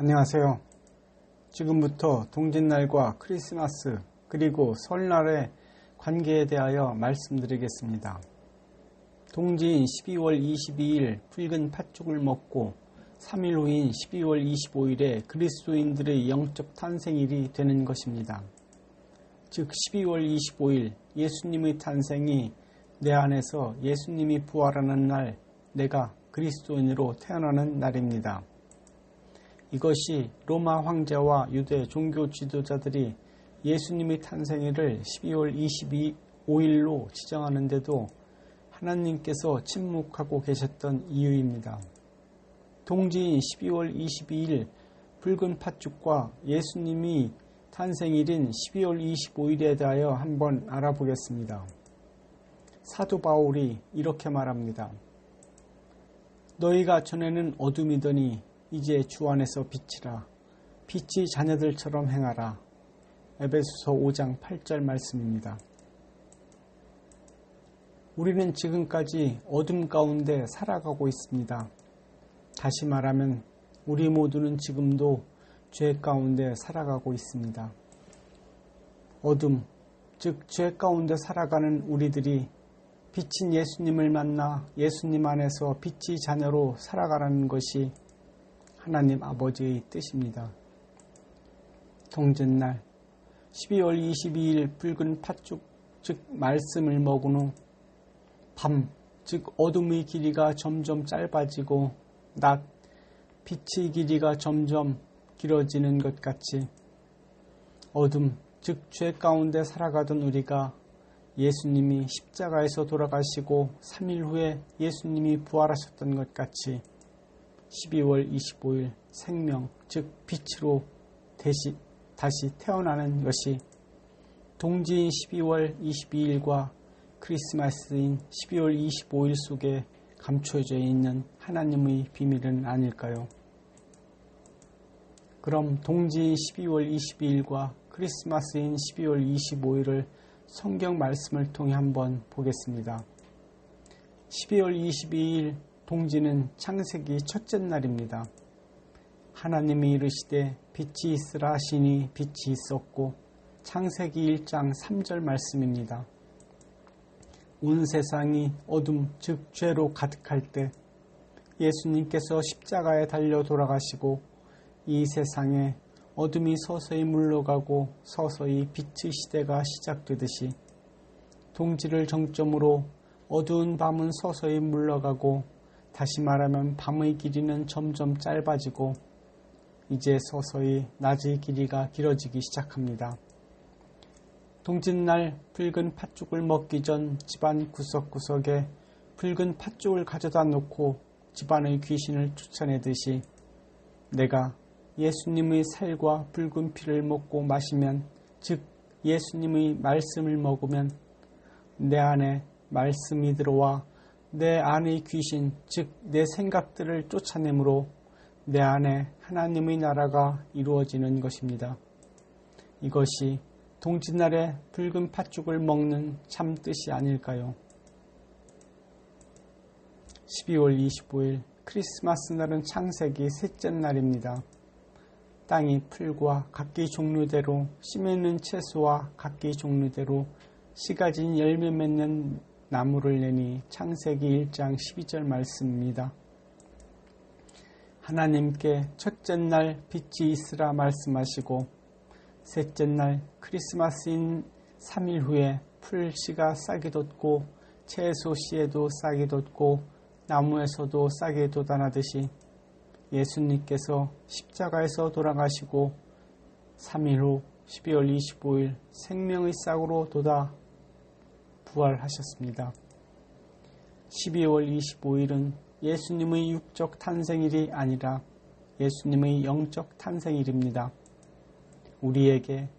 안녕하세요. 지금부터 동짓날과 크리스마스 그리고 설날의 관계에 대하여 말씀드리겠습니다. 동지인 12월 22일 붉은 팥죽을 먹고 3일 후인 12월 25일에 그리스도인들의 영적 탄생일이 되는 것입니다. 즉 12월 25일 예수님의 탄생이 내 안에서 예수님이 부활하는 날, 내가 그리스도인으로 태어나는 날입니다. 이것이 로마 황제와 유대 종교 지도자들이 예수님의 탄생일을 12월 25일로 지정하는데도 하나님께서 침묵하고 계셨던 이유입니다. 동지인 12월 22일 붉은 팥죽과 예수님이 탄생일인 12월 25일에 대하여 한번 알아보겠습니다. 사도 바울이 이렇게 말합니다. 너희가 전에는 어둠이더니 이제 주 안에서 빛이라. 빛이 자녀들처럼 행하라. 에베소서 5장 8절 말씀입니다. 우리는 지금까지 어둠 가운데 살아가고 있습니다. 다시 말하면 우리 모두는 지금도 죄 가운데 살아가고 있습니다. 어둠, 즉 죄 가운데 살아가는 우리들이 빛인 예수님을 만나 예수님 안에서 빛의 자녀로 살아가라는 것이 하나님 아버지의 뜻입니다. 동짓날 12월 22일 붉은 팥죽, 즉 말씀을 먹은 후 밤, 즉 어둠의 길이가 점점 짧아지고 낮, 빛의 길이가 점점 길어지는 것 같이 어둠, 즉 죄 가운데 살아가던 우리가 예수님이 십자가에서 돌아가시고 3일 후에 예수님이 부활하셨던 것 같이 12월 25일 생명, 즉 빛으로 다시 태어나는 것이 동지인 12월 22일과 크리스마스인 12월 25일 속에 감춰져 있는 하나님의 비밀은 아닐까요? 그럼 동지인 12월 22일과 크리스마스인 12월 25일을 성경 말씀을 통해 한번 보겠습니다. 12월 22일 동지는 창세기 첫째 날입니다. 하나님이 이르시되 빛이 있으라 하시니 빛이 있었고 창세기 1장 3절 말씀입니다. 온 세상이 어둠 즉 죄로 가득할 때 예수님께서 십자가에 달려 돌아가시고 이 세상에 어둠이 서서히 물러가고 서서히 빛의 시대가 시작되듯이 동지를 정점으로 어두운 밤은 서서히 물러가고 다시 말하면 밤의 길이는 점점 짧아지고 이제 서서히 낮의 길이가 길어지기 시작합니다. 동짓날 붉은 팥죽을 먹기 전 집안 구석구석에 붉은 팥죽을 가져다 놓고 집안의 귀신을 쫓아내듯이 내가 예수님의 살과 붉은 피를 먹고 마시면, 즉 예수님의 말씀을 먹으면 내 안에 말씀이 들어와 내 안의 귀신, 즉 내 생각들을 쫓아내므로 내 안에 하나님의 나라가 이루어지는 것입니다. 이것이 동짓날에 붉은 팥죽을 먹는 참 뜻이 아닐까요? 12월 25일 크리스마스 날은 창세기 셋째 날입니다. 땅이 풀과 각기 종류대로 씨 맺는 채소와 각기 종류대로 씨 가진 열매 맺는 나무를 내니 창세기 1장 12절 말씀입니다. 하나님께 첫째 날 빛이 있으라 말씀하시고 셋째 날 크리스마스인 3일 후에 풀씨가 싹이 돋고 채소 씨에도 싹이 돋고 나무에서도 싹이 돋아나듯이 예수님께서 십자가에서 돌아가시고 3일 후 12월 25일 생명의 싹으로 돋아 부활하셨습니다. 12월 25일은 예수님의 육적 탄생일이 아니라 예수님의 영적 탄생일입니다. 우리에게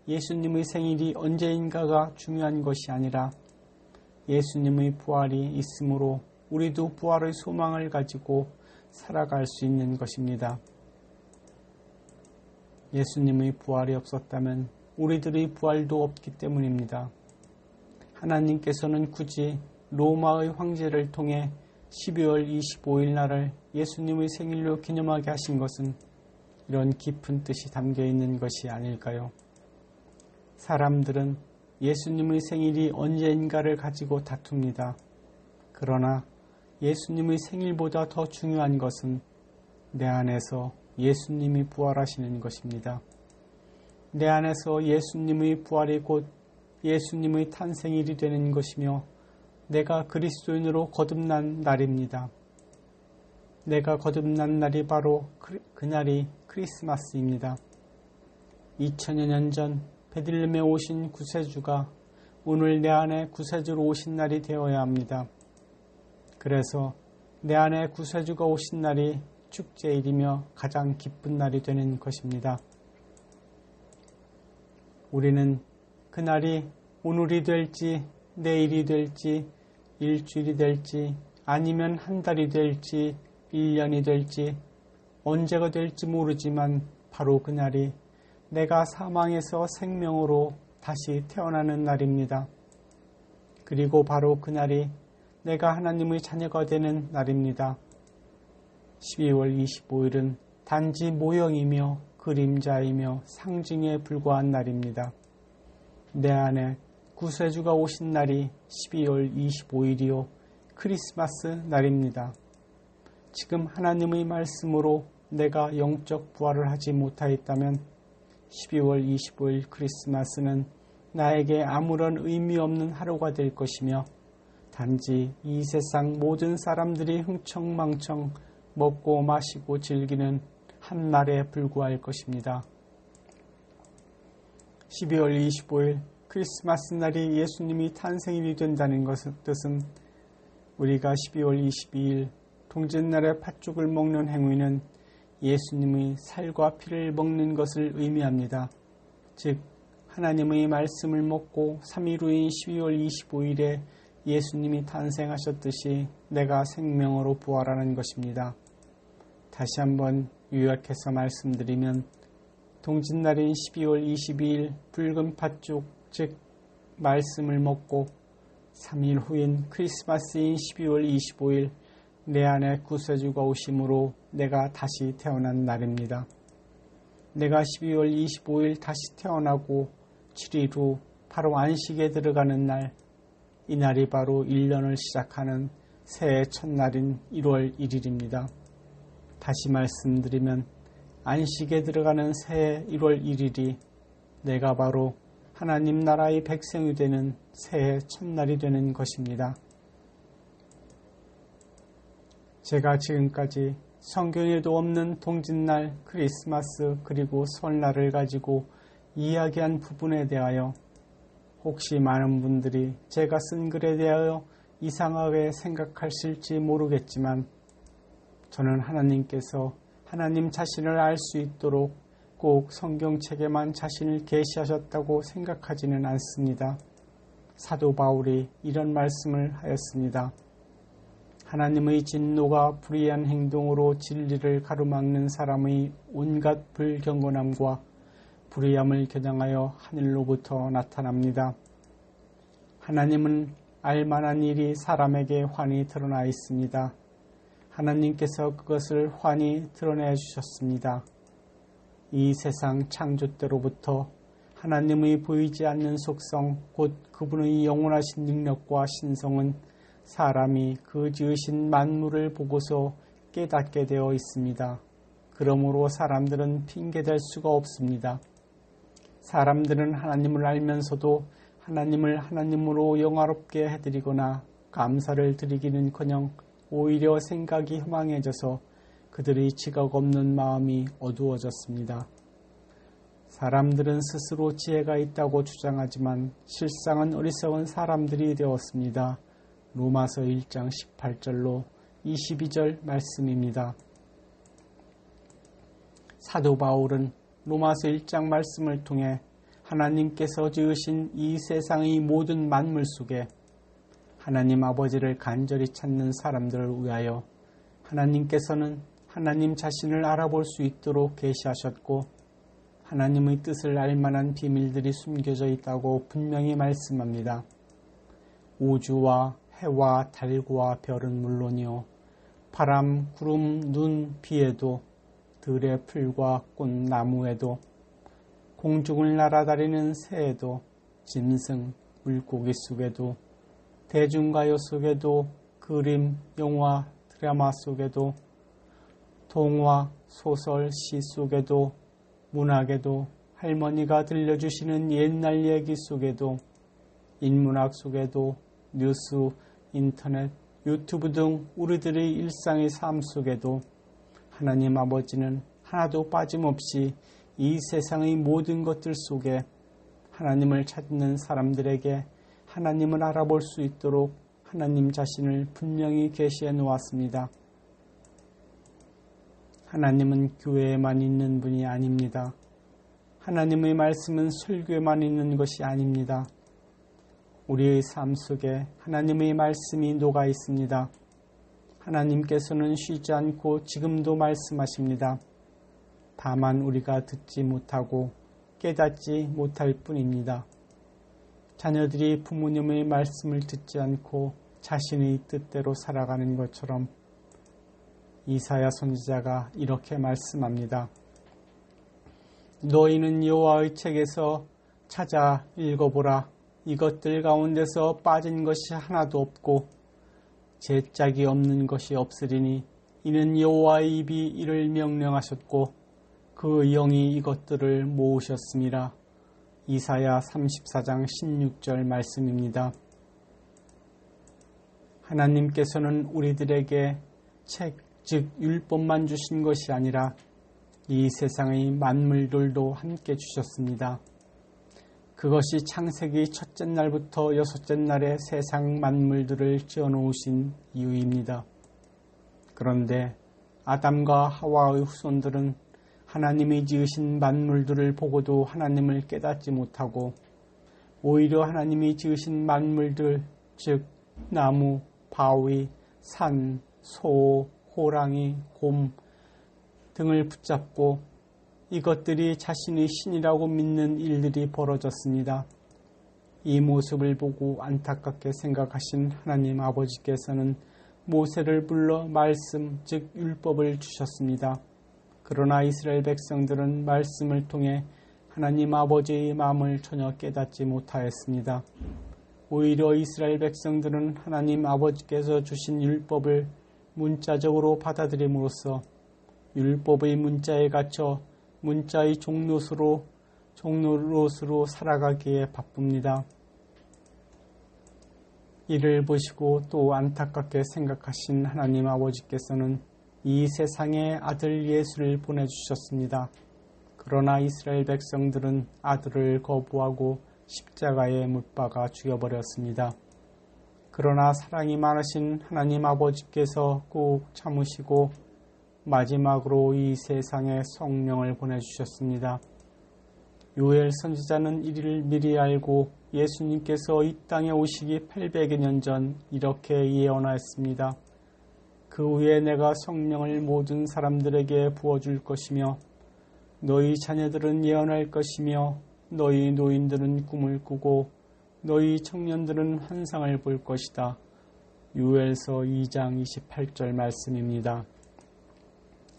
예수님의 생일이 언제인가가 중요한 것이 아니라 예수님의 부활이 있으므로 우리도 부활의 소망을 가지고 살아갈 수 있는 것입니다. 예수님의 부활이 없었다면 우리들의 부활도 없기 때문입니다. 하나님께서는 굳이 로마의 황제를 통해 12월 25일 날을 예수님의 생일로 기념하게 하신 것은 이런 깊은 뜻이 담겨 있는 것이 아닐까요? 사람들은 예수님의 생일이 언제인가를 가지고 다툽니다. 그러나 예수님의 생일보다 더 중요한 것은 내 안에서 예수님이 부활하시는 것입니다. 내 안에서 예수님의 부활이 곧 예수님의 탄생일이 되는 것이며 내가 그리스도인으로 거듭난 날입니다. 내가 거듭난 날이 바로 그날이 크리스마스입니다. 2000여 년 전 베들레헴에 오신 구세주가 오늘 내 안에 구세주로 오신 날이 되어야 합니다. 그래서 내 안에 구세주가 오신 날이 축제일이며 가장 기쁜 날이 되는 것입니다. 우리는 그날이 오늘이 될지 내일이 될지 일주일이 될지 아니면 한 달이 될지 1년이 될지 언제가 될지 모르지만 바로 그날이 내가 사망에서 생명으로 다시 태어나는 날입니다. 그리고 바로 그날이 내가 하나님의 자녀가 되는 날입니다. 12월 25일은 단지 모형이며 그림자이며 상징에 불과한 날입니다. 내 안에 구세주가 오신 날이 12월 25일이요 크리스마스 날입니다. 지금 하나님의 말씀으로 내가 영적 부활을 하지 못하였다면 12월 25일 크리스마스는 나에게 아무런 의미 없는 하루가 될 것이며 단지 이 세상 모든 사람들이 흥청망청 먹고 마시고 즐기는 한 날에 불과할 것입니다. 12월 25일 크리스마스 날이 예수님이 탄생일이 된다는 뜻은 우리가 12월 22일 동짓날에 팥죽을 먹는 행위는 예수님의 살과 피를 먹는 것을 의미합니다. 즉 하나님의 말씀을 먹고 3일 후인 12월 25일에 예수님이 탄생하셨듯이 내가 생명으로 부활하는 것입니다. 다시 한번 요약해서 말씀드리면 동짓날인 12월 22일 붉은 팥죽 즉 말씀을 먹고 3일 후인 크리스마스인 12월 25일 내 안에 구세주가 오심으로 내가 다시 태어난 날입니다. 내가 12월 25일 다시 태어나고 7일 후 바로 안식에 들어가는 날, 이날이 바로 1년을 시작하는 새해 첫날인 1월 1일입니다. 다시 말씀드리면 안식에 들어가는 새해 1월 1일이 내가 바로 하나님 나라의 백성이 되는 새해 첫날이 되는 것입니다. 제가 지금까지 성경에도 없는 동짓날, 크리스마스 그리고 설날을 가지고 이야기한 부분에 대하여 혹시 많은 분들이 제가 쓴 글에 대하여 이상하게 생각하실지 모르겠지만 저는 하나님께서 하나님 자신을 알 수 있도록 꼭 성경책에만 자신을 계시하셨다고 생각하지는 않습니다. 사도 바울이 이런 말씀을 하였습니다. 하나님의 진노가 불의한 행동으로 진리를 가로막는 사람의 온갖 불경건함과 불의함을 겨냥하여 하늘로부터 나타납니다. 하나님은 알만한 일이 사람에게 환히 드러나 있습니다. 하나님께서 그것을 환히 드러내 주셨습니다. 이 세상 창조 때로부터 하나님의 보이지 않는 속성, 곧 그분의 영원하신 능력과 신성은 사람이 그 지으신 만물을 보고서 깨닫게 되어 있습니다. 그러므로 사람들은 핑계댈 수가 없습니다. 사람들은 하나님을 알면서도 하나님을 하나님으로 영화롭게 해드리거나 감사를 드리기는커녕 오히려 생각이 허망해져서 그들의 지각 없는 마음이 어두워졌습니다. 사람들은 스스로 지혜가 있다고 주장하지만 실상은 어리석은 사람들이 되었습니다. 로마서 1장 18절로 22절 말씀입니다. 사도 바울은 로마서 1장 말씀을 통해 하나님께서 지으신 이 세상의 모든 만물 속에 하나님 아버지를 간절히 찾는 사람들을 위하여 하나님께서는 하나님 자신을 알아볼 수 있도록 계시하셨고 하나님의 뜻을 알 만한 비밀들이 숨겨져 있다고 분명히 말씀합니다. 우주와 해와 달과 별은 물론이요 바람, 구름, 눈, 비에도 들의 풀과 꽃나무에도 공중을 날아다니는 새에도 짐승, 물고기 속에도 대중가요 속에도 그림, 영화, 드라마 속에도 동화, 소설, 시 속에도 문학에도 할머니가 들려주시는 옛날 얘기 속에도 인문학 속에도 뉴스, 인터넷, 유튜브 등 우리들의 일상의 삶 속에도 하나님 아버지는 하나도 빠짐없이 이 세상의 모든 것들 속에 하나님을 찾는 사람들에게 하나님을 알아볼 수 있도록 하나님 자신을 분명히 계시해 놓았습니다. 하나님은 교회에만 있는 분이 아닙니다. 하나님의 말씀은 설교에만 있는 것이 아닙니다. 우리의 삶 속에 하나님의 말씀이 녹아 있습니다. 하나님께서는 쉬지 않고 지금도 말씀하십니다. 다만 우리가 듣지 못하고 깨닫지 못할 뿐입니다. 자녀들이 부모님의 말씀을 듣지 않고 자신의 뜻대로 살아가는 것처럼 이사야 선지자가 이렇게 말씀합니다. 너희는 여호와의 책에서 찾아 읽어보라. 이것들 가운데서 빠진 것이 하나도 없고 제짝이 없는 것이 없으리니 이는 여호와의 입이 이를 명령하셨고 그 영이 이것들을 모으셨습니다. 이사야 34장 16절 말씀입니다. 하나님께서는 우리들에게 책, 즉 율법만 주신 것이 아니라 이 세상의 만물들도 함께 주셨습니다. 그것이 창세기 첫째 날부터 여섯째 날에 세상 만물들을 지어놓으신 이유입니다. 그런데 아담과 하와의 후손들은 하나님이 지으신 만물들을 보고도 하나님을 깨닫지 못하고 오히려 하나님이 지으신 만물들, 즉 나무, 바위, 산, 소, 호랑이, 곰 등을 붙잡고 이것들이 자신의 신이라고 믿는 일들이 벌어졌습니다. 이 모습을 보고 안타깝게 생각하신 하나님 아버지께서는 모세를 불러 말씀, 즉 율법을 주셨습니다. 그러나 이스라엘 백성들은 말씀을 통해 하나님 아버지의 마음을 전혀 깨닫지 못하였습니다. 오히려 이스라엘 백성들은 하나님 아버지께서 주신 율법을 문자적으로 받아들임으로써 율법의 문자에 갇혀 문자의 종로수로 살아가기에 바쁩니다. 이를 보시고 또 안타깝게 생각하신 하나님 아버지께서는 이 세상에 아들 예수를 보내주셨습니다. 그러나 이스라엘 백성들은 아들을 거부하고 십자가에 못 박아 죽여버렸습니다. 그러나 사랑이 많으신 하나님 아버지께서 꼭 참으시고 마지막으로 이 세상에 성령을 보내주셨습니다. 요엘 선지자는 이를 미리 알고 예수님께서 이 땅에 오시기 800여 년 전 이렇게 예언하였습니다. 그 후에 내가 성령을 모든 사람들에게 부어줄 것이며 너희 자녀들은 예언할 것이며 너희 노인들은 꿈을 꾸고 너희 청년들은 환상을 볼 것이다. 요엘서 2장 28절 말씀입니다.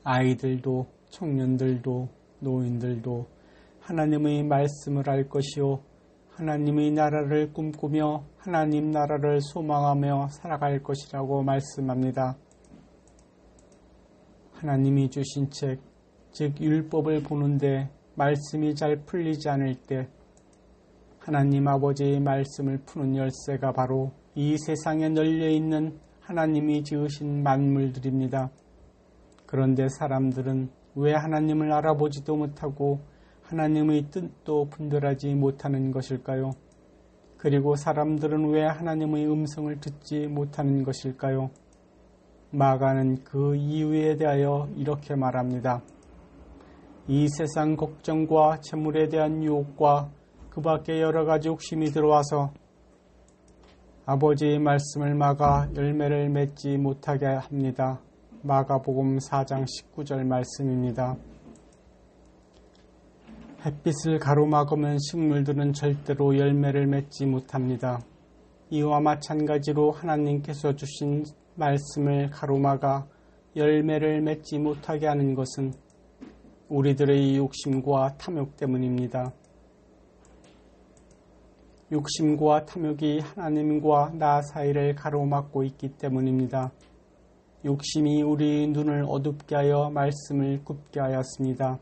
아이들도 청년들도 노인들도 하나님의 말씀을 알 것이요 하나님의 나라를 꿈꾸며 하나님 나라를 소망하며 살아갈 것이라고 말씀합니다. 하나님이 주신 책, 즉 율법을 보는데 말씀이 잘 풀리지 않을 때 하나님 아버지의 말씀을 푸는 열쇠가 바로 이 세상에 널려있는 하나님이 지으신 만물들입니다. 그런데 사람들은 왜 하나님을 알아보지도 못하고 하나님의 뜻도 분별하지 못하는 것일까요? 그리고 사람들은 왜 하나님의 음성을 듣지 못하는 것일까요? 마가는 그 이유에 대하여 이렇게 말합니다. 이 세상 걱정과 재물에 대한 유혹과 그 밖에 여러 가지 욕심이 들어와서 아버지의 말씀을 막아 열매를 맺지 못하게 합니다. 마가복음 4장 19절 말씀입니다. 햇빛을 가로막으면 식물들은 절대로 열매를 맺지 못합니다. 이와 마찬가지로 하나님께서 주신 말씀을 가로막아 열매를 맺지 못하게 하는 것은 우리들의 욕심과 탐욕 때문입니다. 욕심과 탐욕이 하나님과 나 사이를 가로막고 있기 때문입니다. 욕심이 우리의 눈을 어둡게 하여 말씀을 굽게 하였습니다.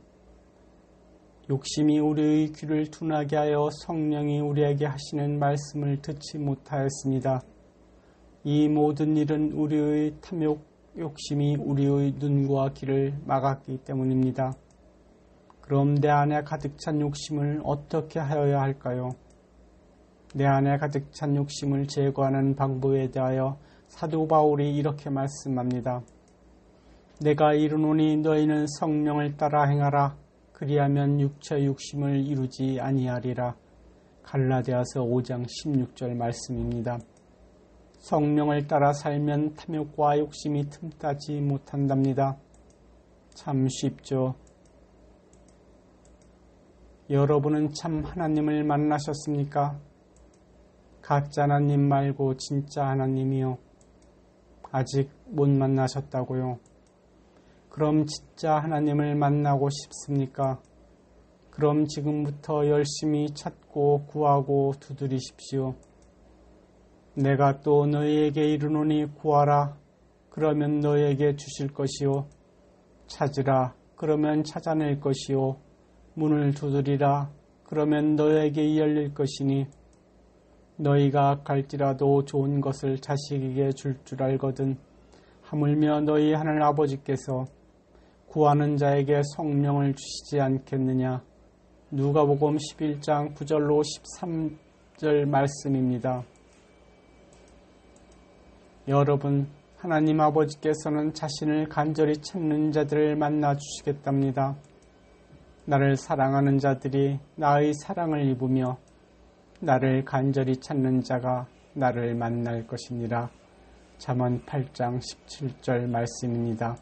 욕심이 우리의 귀를 둔하게 하여 성령이 우리에게 하시는 말씀을 듣지 못하였습니다. 이 모든 일은 우리의 탐욕, 욕심이 우리의 눈과 귀를 막았기 때문입니다. 그럼 내 안에 가득 찬 욕심을 어떻게 하여야 할까요? 내 안에 가득 찬 욕심을 제거하는 방법에 대하여 사도 바울이 이렇게 말씀합니다. 내가 이르노니 너희는 성령을 따라 행하라. 그리하면 육체 욕심을 이루지 아니하리라. 갈라디아서 5장 16절 말씀입니다. 성령을 따라 살면 탐욕과 욕심이 틈타지 못한답니다. 참 쉽죠. 여러분은 참 하나님을 만나셨습니까? 가짜 하나님 말고 진짜 하나님이요. 아직 못 만나셨다고요. 그럼 진짜 하나님을 만나고 싶습니까? 그럼 지금부터 열심히 찾고 구하고 두드리십시오. 내가 또 너희에게 이르노니 구하라. 그러면 너희에게 주실 것이요. 찾으라. 그러면 찾아낼 것이요. 문을 두드리라. 그러면 너희에게 열릴 것이니 너희가 갈지라도 좋은 것을 자식에게 줄 알거든. 하물며 너희 하늘 아버지께서 구하는 자에게 성령을 주시지 않겠느냐. 누가복음 11장 9절로 13절 말씀입니다. 여러분, 하나님 아버지께서는 자신을 간절히 찾는 자들을 만나 주시겠답니다. 나를 사랑하는 자들이 나의 사랑을 입으며 나를 간절히 찾는 자가 나를 만날 것이니라. 잠언 8장 17절 말씀입니다.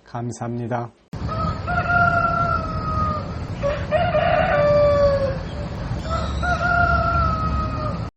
감사합니다.